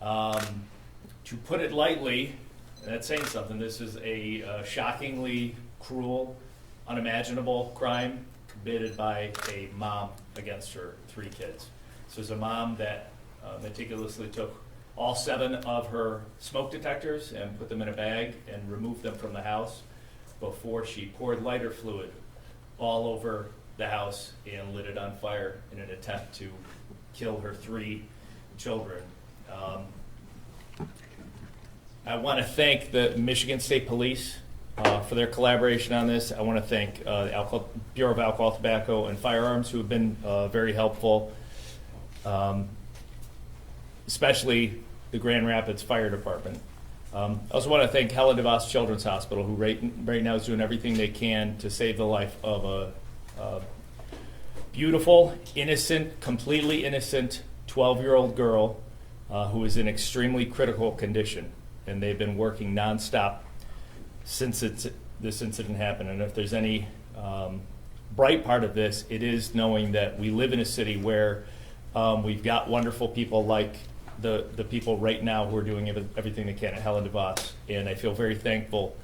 To put it lightly, that's saying something, this is a shockingly cruel, unimaginable crime committed by a mom against her 3 kids. This was a mom that meticulously took all 7 of her smoke detectors and put them in a bag and removed them from the house before she poured lighter fluid all over the house and lit it on fire in an attempt to kill her 3 children. I want to thank the Michigan State Police for their collaboration on this. I want to thank the Bureau of Alcohol, Tobacco, and Firearms, who have been very helpful, especially the Grand Rapids Fire Department. I also want to thank Helen DeVos Children's Hospital, who right now is doing everything they can to save the life of a beautiful, innocent, completely innocent 12-year-old girl who is in extremely critical condition. And they've been working nonstop since this incident happened. And if there's any bright part of this, it is knowing that we live in a city where we've got wonderful people like the people right now who are doing everything they can at Helen DeVos. And I feel very thankful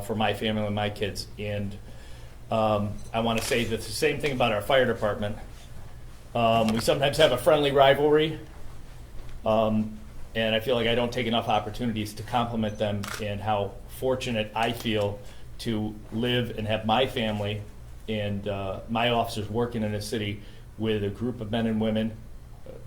for my family and my kids. And I want to say the same thing about our fire department. We sometimes have a friendly rivalry. And I feel like I don't take enough opportunities to compliment them and how fortunate I feel to live and have my family and my officers working in a city with a group of men and women.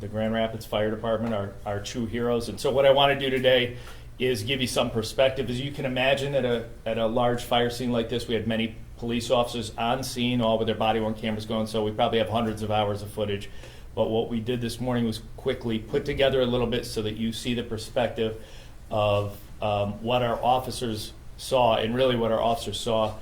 The Grand Rapids Fire Department are true heroes. And so what I want to do today is give you some perspective. As you can imagine, at a large fire scene like this, we had many police officers on scene, all with their body-worn cameras going, so we probably have hundreds of hours of footage. But what we did this morning was quickly put together a little bit so that you see the perspective of what our officers saw, and really what our officers saw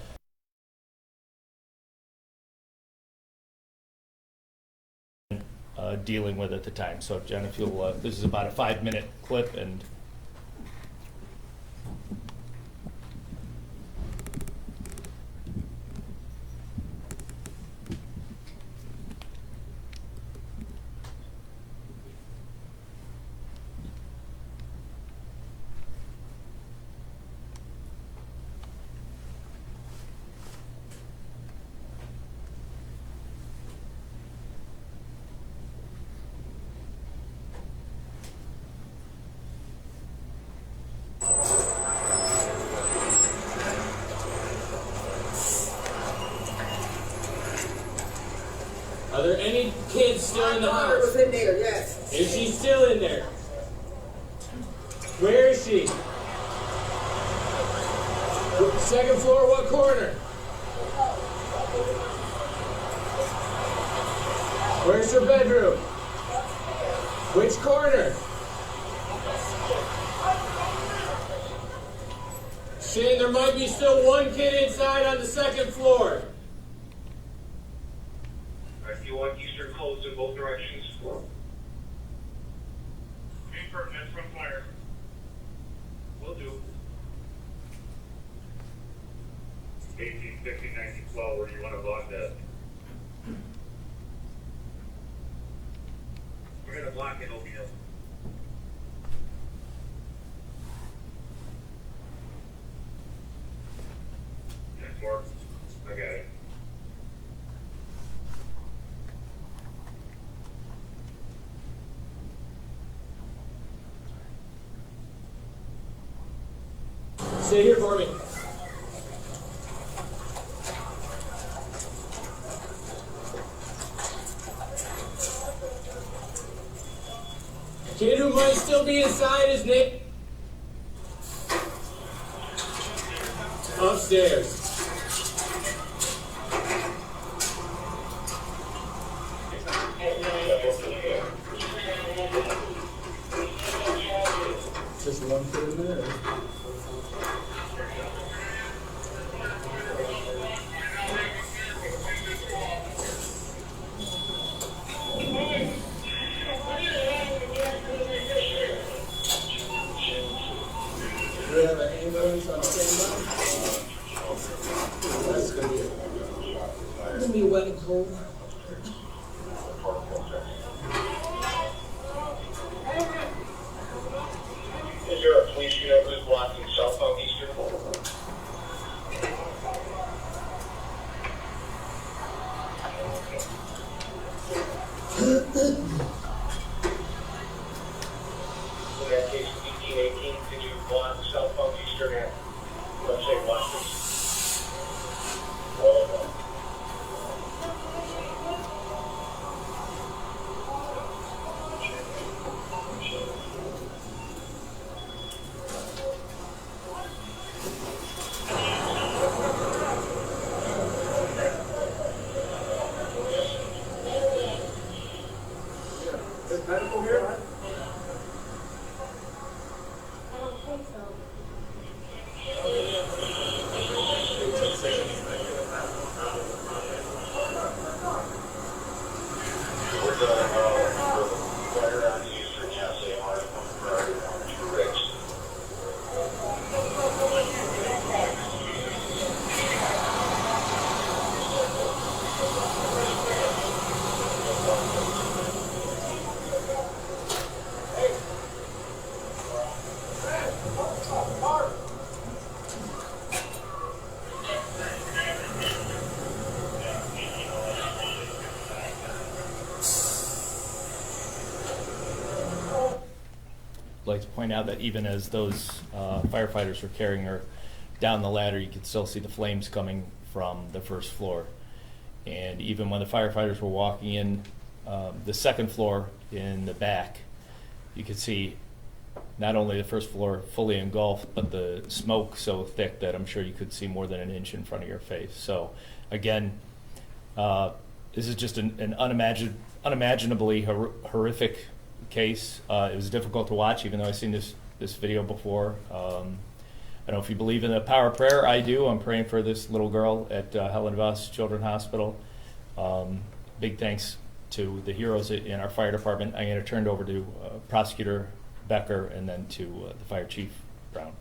dealing with at the time. So Jen, if you'll, this is about a 5-minute clip, and are there any kids still in the house? My daughter was in there, yes. Is she still in there? Where is she? Second floor, what corner? Where's her bedroom? Which corner? Shane, there might be still one kid inside on the second floor. If you want eastern codes in both directions. Confirm, that's from fire. Will do. 18, 15, 19, 12, where do you want to block that? We're going to block it, O'Neill. That's more. I got it. Stay here for me. Kid who might still be inside is Nick. Upstairs. Just one kid in there. Do we have an ambulance on standby? That's gonna be it. Give me a wet and cold. blocking South Southeastern. In that case, 1818, could you block South Southeastern and let's say Western? Is medical here? We're going to fire on the Eastern, yes, they are two rigs. I'd like to point out that even as those firefighters were carrying her down the ladder, you could still see the flames coming from the first floor. And even when the firefighters were walking in the second floor in the back, you could see not only the first floor fully engulfed, but the smoke so thick that I'm sure you could see more than an inch in front of your face. So again, this is just an unimaginably horrific case. It was difficult to watch, even though I've seen this video before. I don't know if you believe in the power of prayer. I do. I'm praying for this little girl at Helen Voss Children's Hospital. Big thanks to the heroes in our fire department. I'm going to turn it over to Prosecutor Becker and then to the Fire Chief Brown.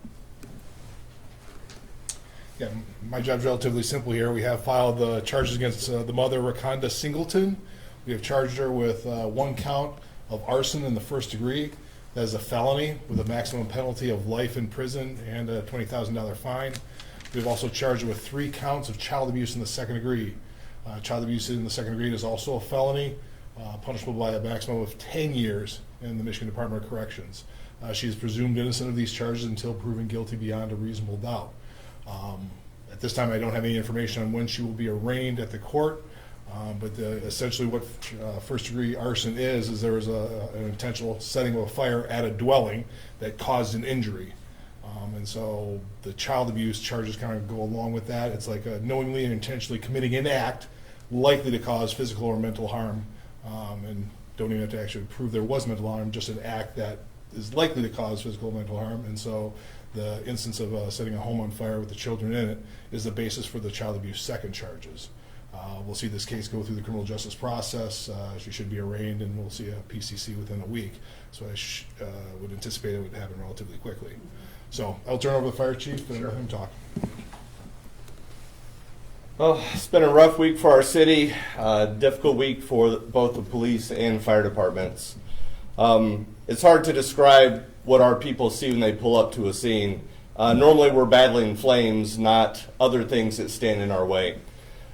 Yeah, my job's relatively simple here. We have filed the charges against the mother, Raconda Singleton. We have charged her with 1 count of arson in the first degree. That is a felony with a maximum penalty of life in prison and a $20,000 fine. We've also charged her with 3 counts of child abuse in the second degree. Child abuse in the second degree is also a felony, punishable by a maximum of 10 years in the Michigan Department of Corrections. She is presumed innocent of these charges until proven guilty beyond a reasonable doubt. At this time, I don't have any information on when she will be arraigned at the court, but essentially what first-degree arson is there was an intentional setting of a fire at a dwelling that caused an injury. And so the child abuse charges kind of go along with that. It's like knowingly and intentionally committing an act likely to cause physical or mental harm, and don't even have to actually prove there was mental harm, just an act that is likely to cause physical or mental harm. And so the instance of setting a home on fire with the children in it is the basis for the child abuse second charges. We'll see this case go through the criminal justice process. She should be arraigned, and we'll see a PCC within a week. So I would anticipate it would happen relatively quickly. So I'll turn over to the fire chief and let him talk. Well, it's been a rough week for our city, difficult week for both the police and fire departments. It's hard to describe what our people see when they pull up to a scene. Normally we're battling flames, not other things that stand in our way.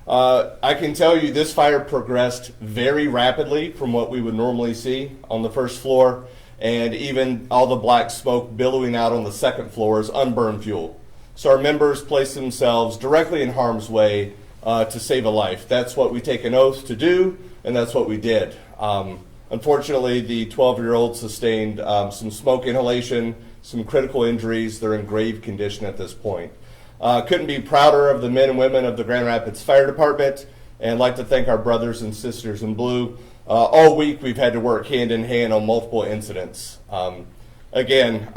I can tell you this fire progressed very rapidly from what we would normally see on the first floor, and even all the black smoke billowing out on the second floor is unburned fuel. So our members place themselves directly in harm's way to save a life. That's what we take an oath to do, and that's what we did. Unfortunately, the 12-year-old sustained some smoke inhalation, some critical injuries. They're in grave condition at this point. Couldn't be prouder of the men and women of the Grand Rapids Fire Department, and like to thank our brothers and sisters in blue. All week we've had to work hand in hand on multiple incidents. Again,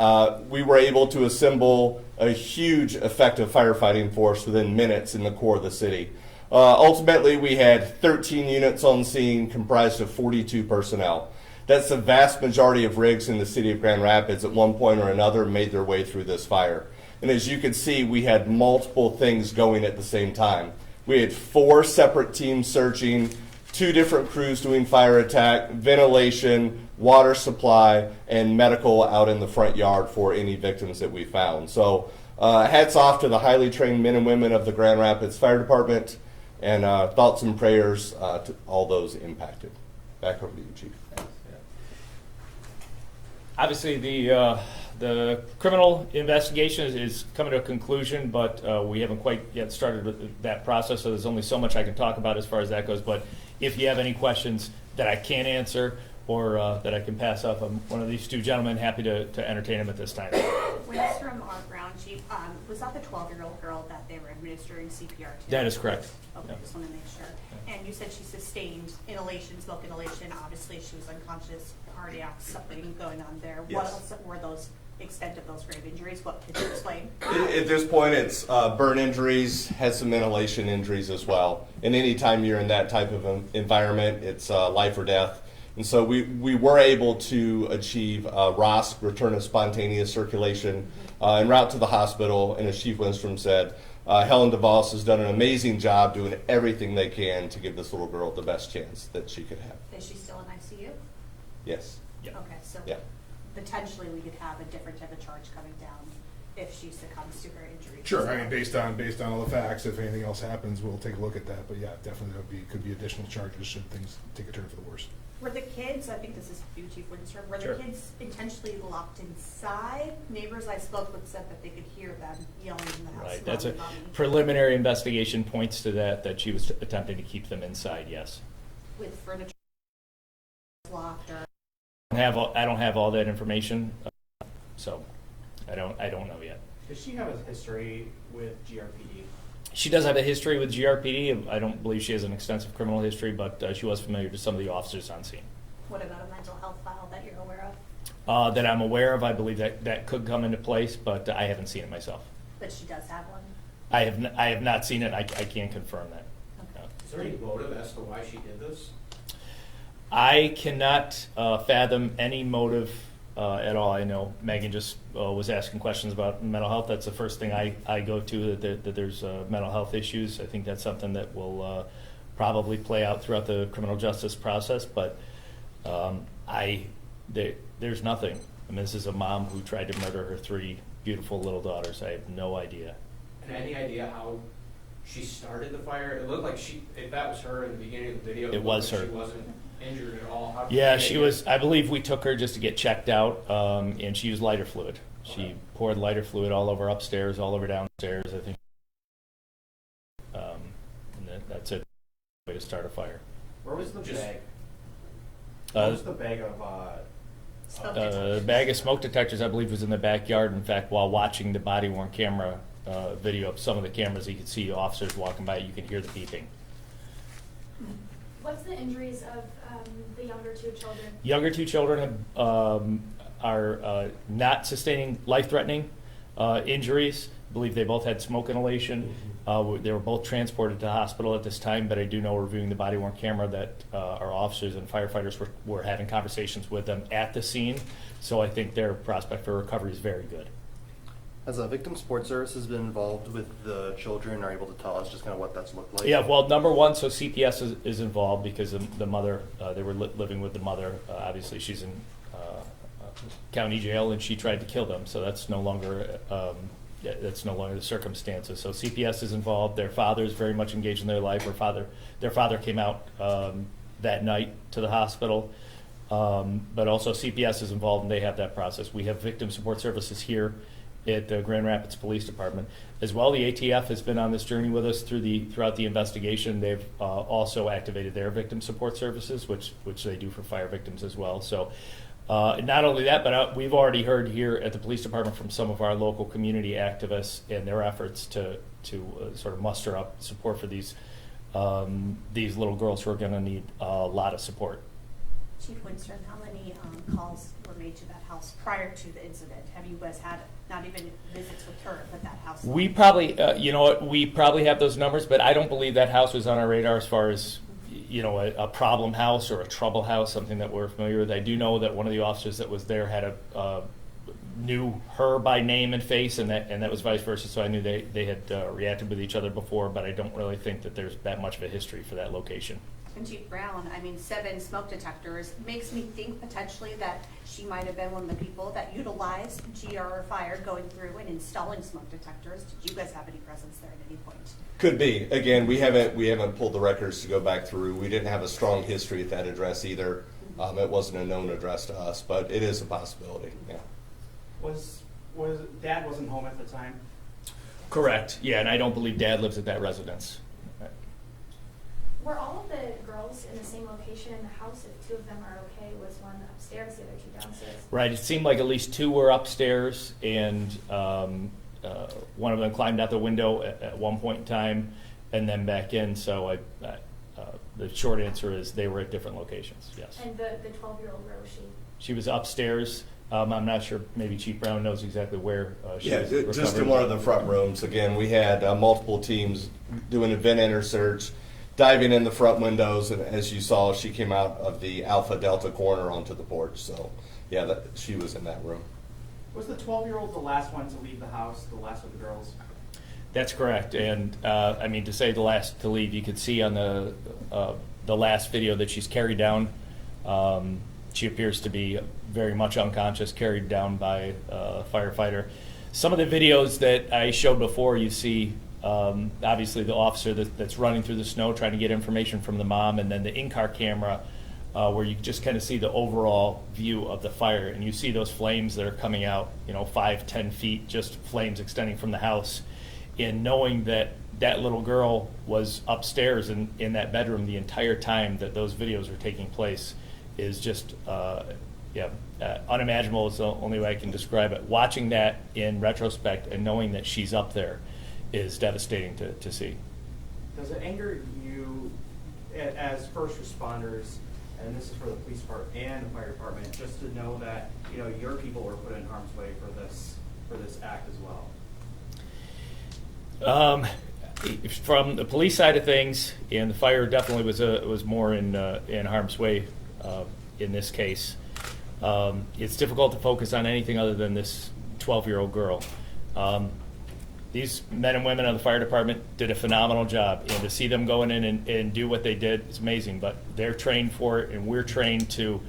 we were able to assemble a huge effective firefighting force within minutes in the core of the city. Ultimately, we had 13 units on scene comprised of 42 personnel. That's the vast majority of rigs in the city of Grand Rapids at one point or another made their way through this fire. And as you can see, we had multiple things going at the same time. We had 4 separate teams searching, 2 different crews doing fire attack, ventilation, water supply, and medical out in the front yard for any victims that we found. So hats off to the highly trained men and women of the Grand Rapids Fire Department, and thoughts and prayers to all those impacted. Back over to you, Chief. Obviously, the criminal investigation is coming to a conclusion, but we haven't quite yet started with that process, so there's only so much I can talk about as far as that goes. But if you have any questions that I can't answer or that I can pass off, I'm one of these two gentlemen, happy to entertain them at this time. Winston R. Brown, Chief, was that the 12-year-old girl that they were administering CPR to? That is correct. Okay, Yeah. just want to make sure. And you said she sustained inhalation, smoke inhalation. Obviously, she was unconscious, cardiac, something going on there. What Yes. else were those extent of those grave injuries? What could you explain? At this point, it's burn injuries, has some inhalation injuries as well. And anytime you're in that type of environment, it's life or death. And so we were able to achieve ROSC, return of spontaneous circulation, en route to the hospital. And as Chief Lindstrom said, Helen DeVos has done an amazing job doing everything they can to give this little girl the best chance that she could have. Is she still in ICU? Yes. Yeah. Okay, so Yeah. potentially we could have a different type of charge coming down if she succumbs to her injuries. Sure, I mean, based on all the facts, if anything else happens, we'll take a look at that. But yeah, definitely could be additional charges should things take a turn for the worse. Were the kids, I think this is you, Chief Lindstrom, were Sure. the kids intentionally locked inside? Neighbors I spoke with said that they could hear them yelling in the house. Right, that's a "Mommy, mommy," preliminary investigation points to that she was attempting to keep them inside, yes. with furniture locked or. I don't have all that information, so I don't know yet. Does she have a history with GRPD? She does have a history with GRPD. I don't believe she has an extensive criminal history, but she was familiar to some of the officers on scene. What about a mental health file that you're aware of? That I'm aware of, I believe that could come into place, but I haven't seen it myself. But she does have one? I have not seen it. I can't confirm that. Okay. No. Is there any motive as to why she did this? I cannot fathom any motive at all. I know Megan just was asking questions about mental health. That's the first thing I go to, that there's mental health issues. I think that's something that will probably play out throughout the criminal justice process, but there's nothing. I mean, this is a mom who tried to murder her 3 beautiful little daughters. I have no idea. And any idea how she started the fire? It looked like if that was her in the beginning of the video, It was looked like her. She wasn't injured at all. Yeah, she was. I believe we took her just to get checked out, and she used lighter fluid. She poured lighter fluid all over upstairs, all over downstairs. I think, and that's a way to start a fire. Where was the bag? Uh, Where was the bag of Smoke The detectors. bag of smoke detectors, I believe, was in the backyard. In fact, while watching the body-worn camera video of some of the cameras, you could see officers walking by. You can hear the beeping. What's the injuries of the younger 2 children? Younger 2 children are not sustaining life-threatening injuries. I believe they both had smoke inhalation. They were both transported to the hospital at this time, but I do know, reviewing the body-worn camera, that our officers and firefighters were having conversations with them at the scene. So I think their prospect for recovery is very good. Has a victim support services been involved with the children? Are able to tell us just kind of what that's looked like? Yeah, well, number one, so CPS is involved because the mother, they were living with the mother. Obviously, she's in county jail, and she tried to kill them. So that's no longer the circumstances. So CPS is involved. Their father is very much engaged in their life. Their father came out that night to the hospital. But also CPS is involved, and they have that process. We have victim support services here at the Grand Rapids Police Department as well. The ATF has been on this journey with us throughout the investigation. They've also activated their victim support services, which they do for fire victims as well. So not only that, but we've already heard here at the police department from some of our local community activists and their efforts to sort of muster up support for these little girls who are going to need a lot of support. Chief Winston, how many calls were made to that house prior to the incident? Have you guys had not even visits with her, but that house? We probably, we probably have those numbers, but I don't believe that house was on our radar as far as, a problem house or a trouble house, something that we're familiar with. I do know that one of the officers that was there had knew her by name and face, and that was vice versa. So I knew they had reacted with each other before, but I don't really think that there's that much of a history for that location. And Chief Brown, I mean, 7 smoke detectors makes me think potentially that she might have been one of the people that utilized GR Fire going through and installing smoke detectors. Did you guys have any presence there at any point? Could be. Again, we haven't pulled the records to go back through. We didn't have a strong history at that address either. It wasn't a known address to us, but it is a possibility. Yeah. Was Dad wasn't home at the time? Correct. Yeah, and I don't believe Dad lives at that residence. Were all of the girls in the same location in the house? If 2 of them are okay, was one upstairs, the other 2 downstairs? Right. It seemed like at least 2 were upstairs, and one of them climbed out the window at one point in time, and then back in. So the short answer is they were at different locations. Yes. And the 12-year-old, where was she? She was upstairs. I'm not sure. Maybe Chief Brown knows exactly where she was just recovered. in one of the front rooms. Again, we had multiple teams doing a vent enter search, diving in the front windows, and as you saw, she came out of the Alpha Delta corner onto the porch. So, yeah, she was in that room. Was the 12-year-old the last one to leave the house, the last of the girls? That's correct. And I mean, to say the last to leave, you could see on the last video that she's carried down. She appears to be very much unconscious, carried down by a firefighter. Some of the videos that I showed before, you see obviously the officer that's running through the snow trying to get information from the mom, and then the in-car camera where you just kind of see the overall view of the fire, and you see those flames that are coming out, 5-10 feet, just flames extending from the house. And knowing that that little girl was upstairs in that bedroom the entire time that those videos were taking place is just unimaginable is the only way I can describe it. Watching that in retrospect and knowing that she's up there is devastating to see. Does it anger you as first responders, and this is for the police department and the fire department, just to know that your people were put in harm's way for this act as well? From the police side of things, and the fire definitely was more in harm's way in this case. It's difficult to focus on anything other than this 12-year-old girl. These men and women of the fire department did a phenomenal job, and to see them going in and do what they did is amazing. But they're trained for it, and we're trained to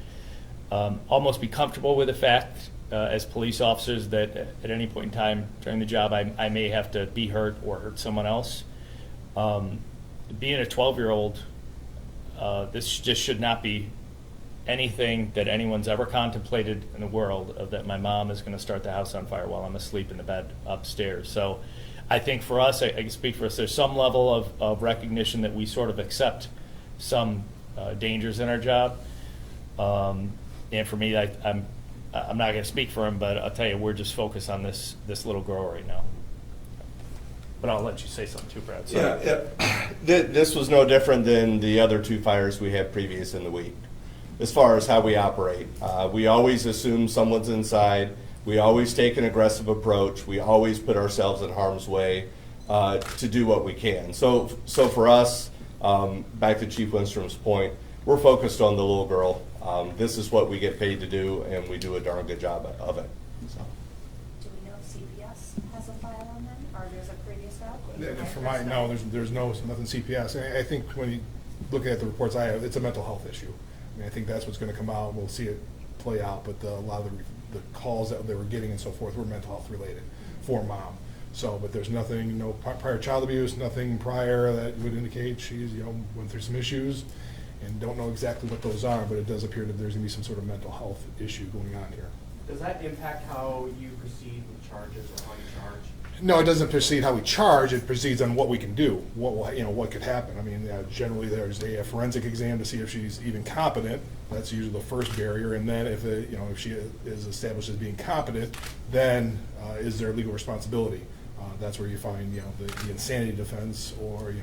almost be comfortable with the fact as police officers that at any point in time during the job I may have to be hurt or hurt someone else. Being a 12-year-old, this just should not be anything that anyone's ever contemplated in the world, of that my mom is going to start the house on fire while I'm asleep in the bed upstairs. So I think for us, I can speak for us, there's some level of recognition that we sort of accept some dangers in our job. And for me, I'm not going to speak for him, but I'll tell you, we're just focused on this little girl right now. But I'll let you say something too, Brad. Sorry. Yeah. This was no different than the other 2 fires we had previous in the week. As far as how we operate, we always assume someone's inside. We always take an aggressive approach. We always put ourselves in harm's way to do what we can. So for us, back to Chief Lindstrom's point, we're focused on the little girl. This is what we get paid to do, and we do a darn good job of it. So. Do we know if CPS has a file on them, or there's a previous route? For mine, no, there's nothing CPS. And I think when you look at the reports I have, it's a mental health issue. I mean, I think that's what's going to come out. We'll see it play out, but a lot of the calls that they were getting and so forth were mental health related for mom. So, but there's nothing, no prior child abuse, nothing prior that would indicate she's, went through some issues, and don't know exactly what those are, but it does appear that there's going to be some sort of mental health issue going on here. Does that impact how you proceed with charges or how you charge? No, it doesn't proceed how we charge. It proceeds on what we can do, what could happen. I mean, generally there's a forensic exam to see if she's even competent. That's usually the first barrier, and then if she is established as being competent, then is there legal responsibility? That's where you find the insanity defense, or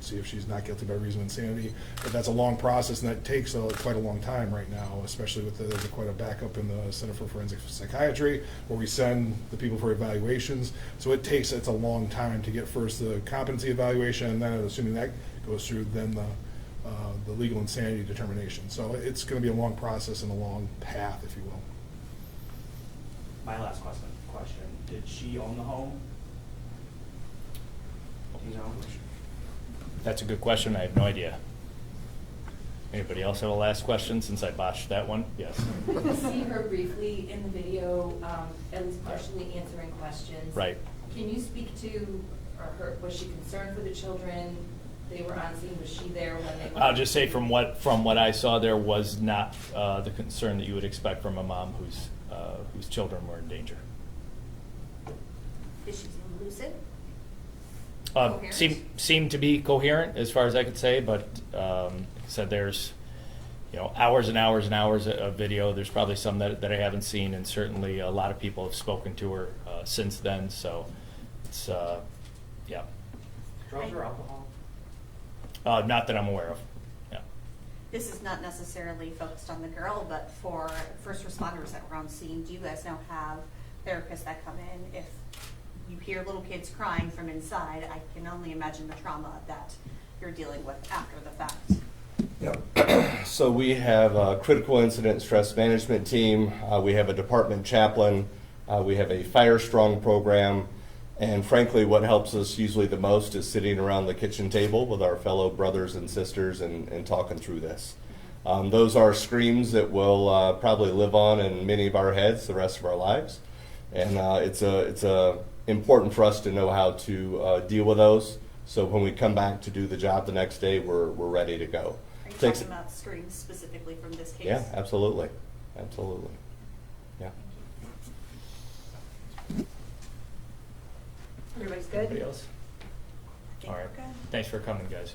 see if she's not guilty by reason of insanity. But that's a long process, and that takes quite a long time right now, especially with there's quite a backup in the Center for Forensic Psychiatry, where we send the people for evaluations. So it's a long time to get first the competency evaluation, and then assuming that goes through, then the legal insanity determination. So it's going to be a long process and a long path, if you will. My last question. Did she own the home? Do you know? That's a good question. I have no idea. Anybody else have a last question since I botched that one? Yes. We see her briefly in the video, at least partially answering questions. Right. Can you speak to her, was she concerned for the children? They were on scene, was she there when they were? I'll just say from what I saw, there was not the concern that you would expect from a mom whose children were in danger. Is she lucid? Seemed to be coherent as far as I could say, but said there's hours and hours and hours of video. There's probably some that I haven't seen, and certainly a lot of people have spoken to her since then. So it's yeah. Drugs or alcohol? Not that I'm aware of. Yeah. This is not necessarily focused on the girl, but for first responders that were on scene, do you guys now have therapists that come in? If you hear little kids crying from inside, I can only imagine the trauma that you're dealing with after the fact. Yep. So we have a critical incident stress management team. We have a department chaplain. We have a fire strong program. And frankly, what helps us usually the most is sitting around the kitchen table with our fellow brothers and sisters and talking through this. Those are screams that will probably live on in many of our heads the rest of our lives. And it's important for us to know how to deal with those. So when we come back to do the job the next day, we're ready to go. Are you talking about screams specifically from this case? Yeah, absolutely. Absolutely. Yeah. Everybody's good? Anybody else? I think All right. we're good. Thanks for coming, guys.